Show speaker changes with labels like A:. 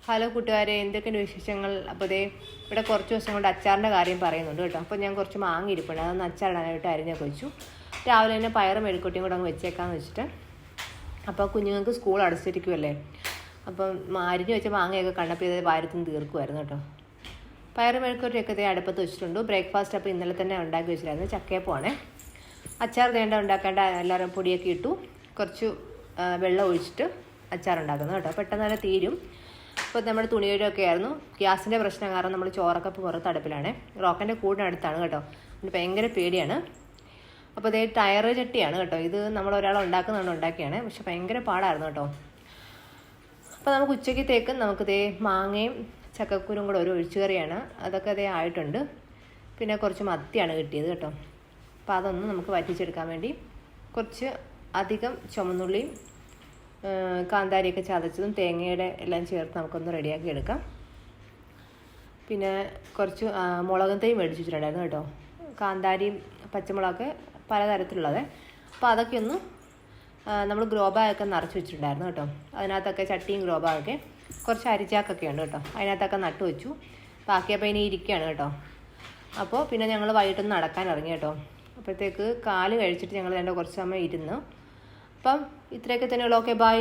A: Hello കൂട്ടുകാരെ, എന്തൊക്കെയുണ്ട് വിശേഷങ്ങൾ? അപ്പോൾ ദേ ഇവിടെ കുറച്ച് ദിവസം കൊണ്ട് അച്ചാറിൻ്റെ കാര്യം പറയുന്നുണ്ട് കേട്ടോ. അപ്പോൾ ഞാൻ കുറച്ച് മാങ്ങ ഇരിപ്പുണ്ട്, അതൊന്ന് അച്ചാറിടാനായിട്ട് അരിഞ്ഞൊക്കെ വെച്ചു. രാവിലെ തന്നെ പയറും മെഴുക്കുട്ടിയും കൂടെ അങ്ങ് വെച്ചേക്കാന്ന് വെച്ചിട്ട്. അപ്പോൾ കുഞ്ഞുങ്ങൾക്ക് സ്കൂൾ അടച്ചിരിക്കുമല്ലേ, അപ്പം അരിഞ്ഞ് വെച്ച മാങ്ങയൊക്കെ കണ്ടപ്പോൾ ഇത് വാരത്തുനിന്ന് തീർക്കുമായിരുന്നു കേട്ടോ. പയറും മെഴുക്കുട്ടിയൊക്കെ ഇതേ അടുപ്പത്ത് വെച്ചിട്ടുണ്ട്. ബ്രേക്ക്ഫാസ്റ്റ് അപ്പോൾ ഇന്നലെ തന്നെ ഉണ്ടാക്കി വെച്ചിട്ടായിരുന്നു. ചക്കയപ്പമാണേ. അച്ചാർ വേണ്ട ഉണ്ടാക്കേണ്ട എല്ലാവരും പൊടിയൊക്കെ ഇട്ടു. കുറച്ച് വെള്ളം ഒഴിച്ചിട്ട് അച്ചാറുണ്ടാക്കുന്നു കേട്ടോ. പെട്ടെന്ന് തന്നെ തീരും. ഇപ്പോൾ നമ്മുടെ തുണിയൊക്കെ ആയിരുന്നു. ഗ്യാസിൻ്റെ പ്രശ്നം കാരണം നമ്മൾ ചോറൊക്കെ പുറത്ത് അടുപ്പിലാണ്. റോക്കൻ്റെ കൂടിനടുത്താണ് കേട്ടോ. അതിന് ഭയങ്കര പേടിയാണ്. അപ്പോൾ ഇതേ ടയർ ചട്ടിയാണ് കേട്ടോ. ഇത് നമ്മൾ ഒരാൾ ഉണ്ടാക്കുന്നതാണ് ഉണ്ടാക്കിയാണ്. പക്ഷെ ഭയങ്കര പാടായിരുന്നു കേട്ടോ. അപ്പോൾ നമുക്ക് ഉച്ചയ്ക്കത്തേക്ക് നമുക്കിതേ മാങ്ങയും ചക്കക്കുരും കൂടെ ഒരു ഒഴിച്ചുകറിയാണ്. അതൊക്കെ അതേ ആയിട്ടുണ്ട്. പിന്നെ കുറച്ച് മത്തിയാണ് കിട്ടിയത് കേട്ടോ. അപ്പോൾ അതൊന്ന് നമുക്ക് വറ്റിച്ചെടുക്കാൻ വേണ്ടി കുറച്ച് അധികം ചുമന്നുള്ളിയും കാന്താരിയൊക്കെ ചതച്ചതും തേങ്ങയുടെ എല്ലാം ചേർത്ത് നമുക്കൊന്ന് റെഡിയാക്കി എടുക്കാം. പിന്നെ കുറച്ച് മുളകും തൈ മേടിച്ച് വെച്ചിട്ടുണ്ടായിരുന്നു കേട്ടോ. കാന്താരിയും പച്ചമുളകൊക്കെ പലതരത്തിലുള്ളത്. അപ്പോൾ അതൊക്കെ ഒന്ന് നമ്മൾ ഗ്രോ ബാഗൊക്കെ നിറച്ച് വെച്ചിട്ടുണ്ടായിരുന്നു കേട്ടോ. അതിനകത്തൊക്കെ ചട്ടിയും ഗ്രോ ബാഗൊക്കെ കുറച്ച് അരിച്ചാക്കൊക്കെ ഉണ്ട് കേട്ടോ. അതിനകത്തൊക്കെ നട്ടു വെച്ചു. ബാക്കിയപ്പോൾ ഇനി ഇരിക്കുകയാണ് കേട്ടോ. അപ്പോൾ പിന്നെ ഞങ്ങൾ വൈകിട്ടൊന്ന് നടക്കാൻ ഇറങ്ങി കേട്ടോ. അപ്പോഴത്തേക്ക് കാല് കഴിച്ചിട്ട് ഞങ്ങൾ കുറച്ച് സമയം ഇരുന്നു. അപ്പം ഇത്രയൊക്കെ തന്നെയുള്ളൂ. Okay, by.